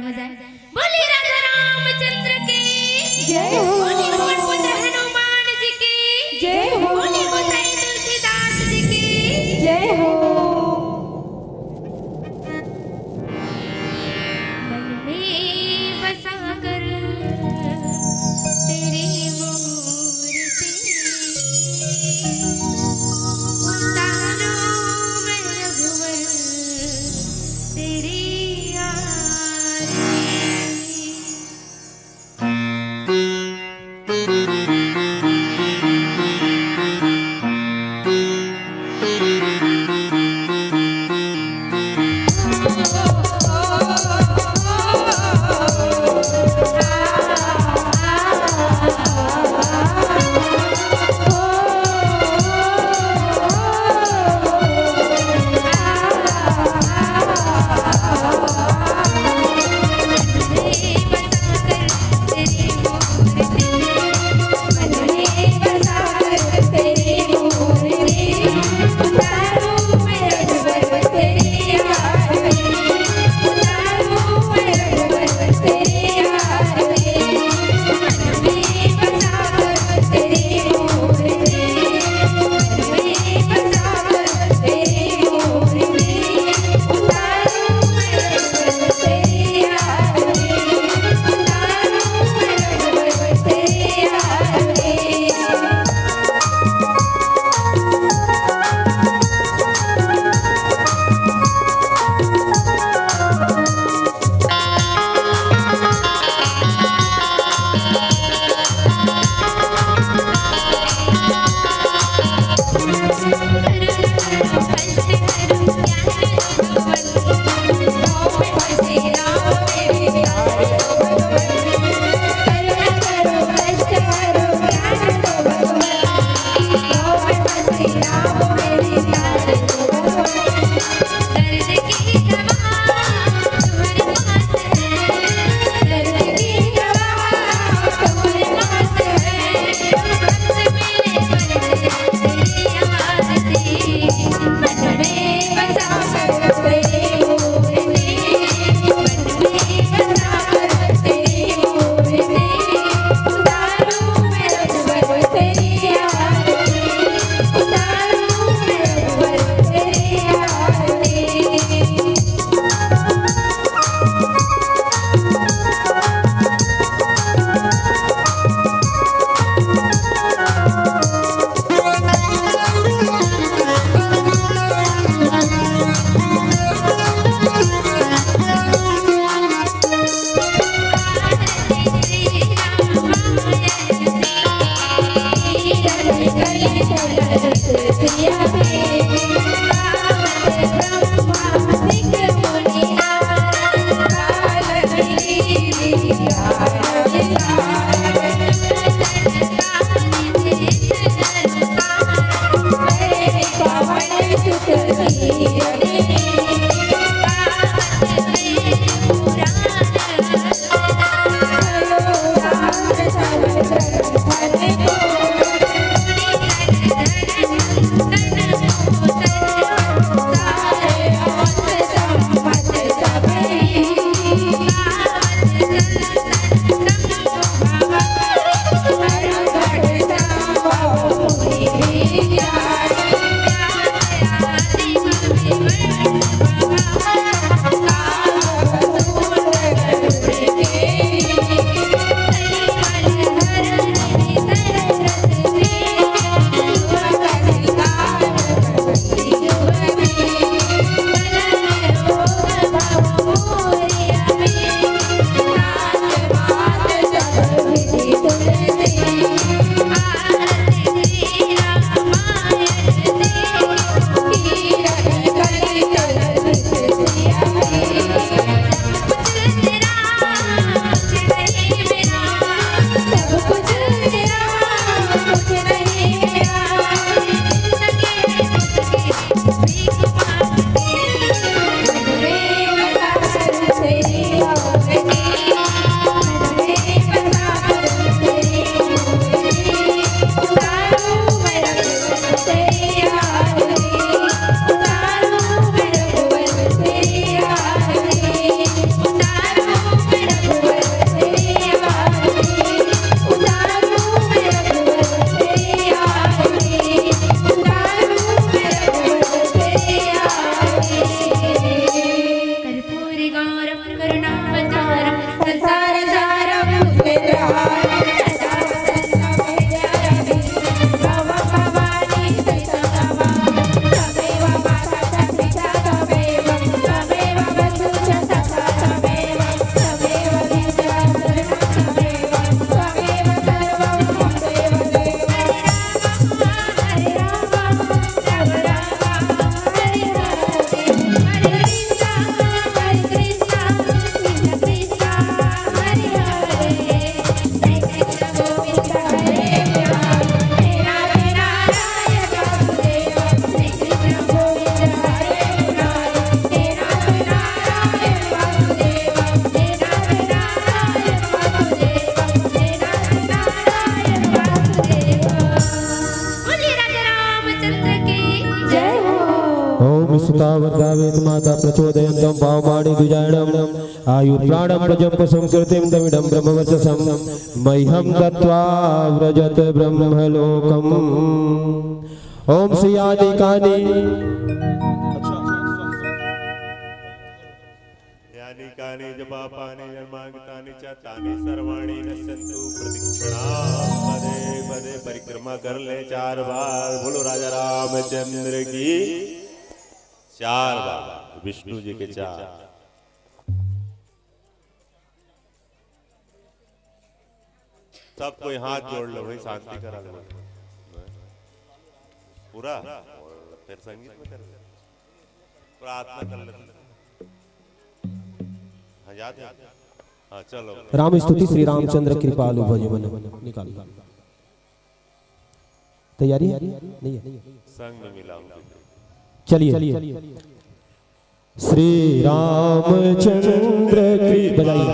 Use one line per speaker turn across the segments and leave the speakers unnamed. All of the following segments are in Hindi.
बोली राजा रामचंद्र की
जय हो।
बोली पवन पुत्र हनुमान जी की
जय हो।
बोली गोसाई तुलसीदास जी की
जय हो।
मन में बसा कर तेरी मूर्ति उतारो मैं रघुवर तेरी आरती। करुणावतारं संसारसारं भूतेन्द्रहारं सदा वसन्तं विद्यारण्यं भव भवानी सहितमा त्वमेव माता च पिता त्वमेव त्वमेव बन्धु च सखा त्वमेव त्वमेव विद्या स्वरूपं त्वमेव त्वमेव सर्वं मम देव देव हरे राम राम राम हरे हरे हरे कृष्णा कृष्णा कृष्णा हरे हरे श्री कृष्ण गोविंद हरे राम हे राधे नारायण वासुदेव श्री कृष्ण गोविंद हरे राम हे राधे नारायण वासुदेव हे राधे नारायण वासुदेव हे राधे नारायण वासुदेव बोलिए राजा रामचंद्र की जय हो।
ओम सुतावद्धावेत माता प्रचोदयन्तं भावमाणि द्विजायणम् आयुर्प्राणं प्रजम्प संकृतिं दमिडं ब्रह्मवर्चसं मह्यं दत्त्वा व्रजत ब्रह्मलोकम् ओम श्रीयादिकानि
यानि कानि जपापानि जन्मांगतानि च तानि सर्वाणि नश्यन्तु प्रदक्षिणां पदे पदे परिक्रमा कर ले 4 बार। बोलो राजा रामचंद्र की 4 बार, विष्णु जी के 4। सब कोई हाथ जोड़ लो भाई, शांति करा लो पूरा, और फिर संगीत में कर ले, प्रार्थना कर ले। हाँ याद है? हाँ चलो।
राम स्तुति श्री रामचंद्र कृपालु भजमन निकाल। तैयारी है? नहीं है?
संग में मिलाऊंगी।
चलिए श्री रामचंद्र की बजाइए।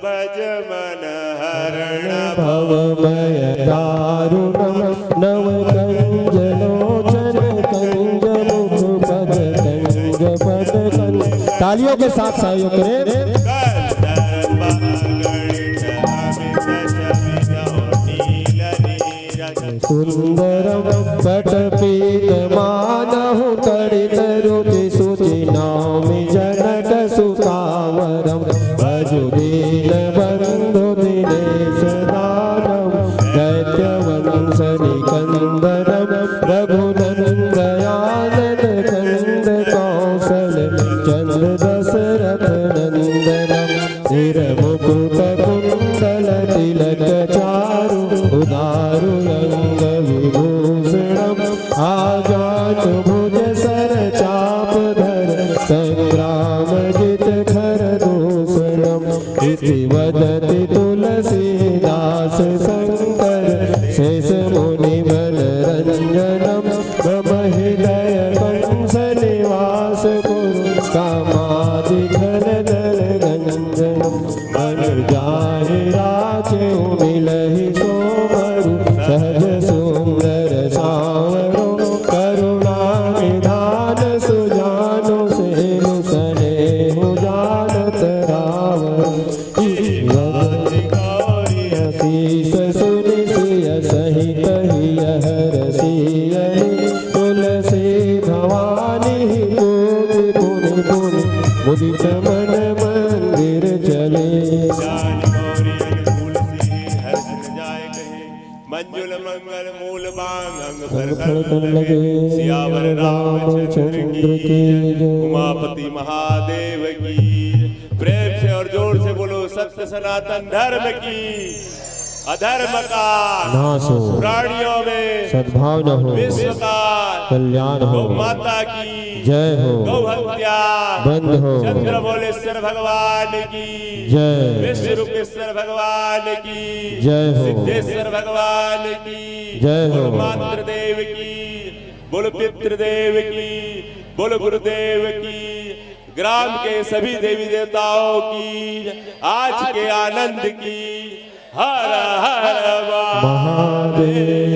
भजमन हरण
भवमय दारुणम नव कंजलोचन कंज मुख पद कंज पद कंज। तालियों के साथ सहयोग करें। सुंदरम पटपीतमानहु तडितरुचि शुचिनामि जनक सुतावरम भजु दीनबन्धु दिनेश दानम दैत्यवंश निकन्दनम रघुनन्दयानन कंद कौशल चंद्र दशरथ नंदनम सिरमुकुट कुंडल तिलक चारु उदारु अंग विभूषणम आजान भुज सर चाप धर संग्राम जित खर दूषणम इति वदति तुलसीदास शंकर शेष मुनि मनरंजनम मम हृदय कंस निवास कुरु कामादि घन दल गंजनम मन जाहि राचे मिलहि सोमरु सहज सुंदर सावरो करुणा निधान सुजानो सेनु स्नेहु जानत रावण शीस सुनि सिय सहित हिय हरसिय तुलसी भवानी पूज पुनि पुनि मुदित मन मंदिर चले।
मंजुल मंगल मूल बांग अंग
भर
भर
कर लगे
सियावर रामचंद्र की उमापति महादेव की। प्रेम से और जोर से बोलो सत्य सनातन धर्म की। अधर्म का
नाश हो,
प्राणियों में
सद्भाव न हो,
विश्व का
कल्याण हो,
गौ माता की
जय हो,
गौ हत्या
बंद हो,
चंद्रमौलेश्वर भगवान की
जय,
विश्वरूपेश्वर भगवान की
जय हो,
सिद्धेश्वर भगवान की
जय हो,
बोलो मातृदेव की, बोलो पितृदेव की, बोलो गुरुदेव की, ग्राम के सभी देवी देवताओं की, आज के आनंद की। हर हर
महादेव।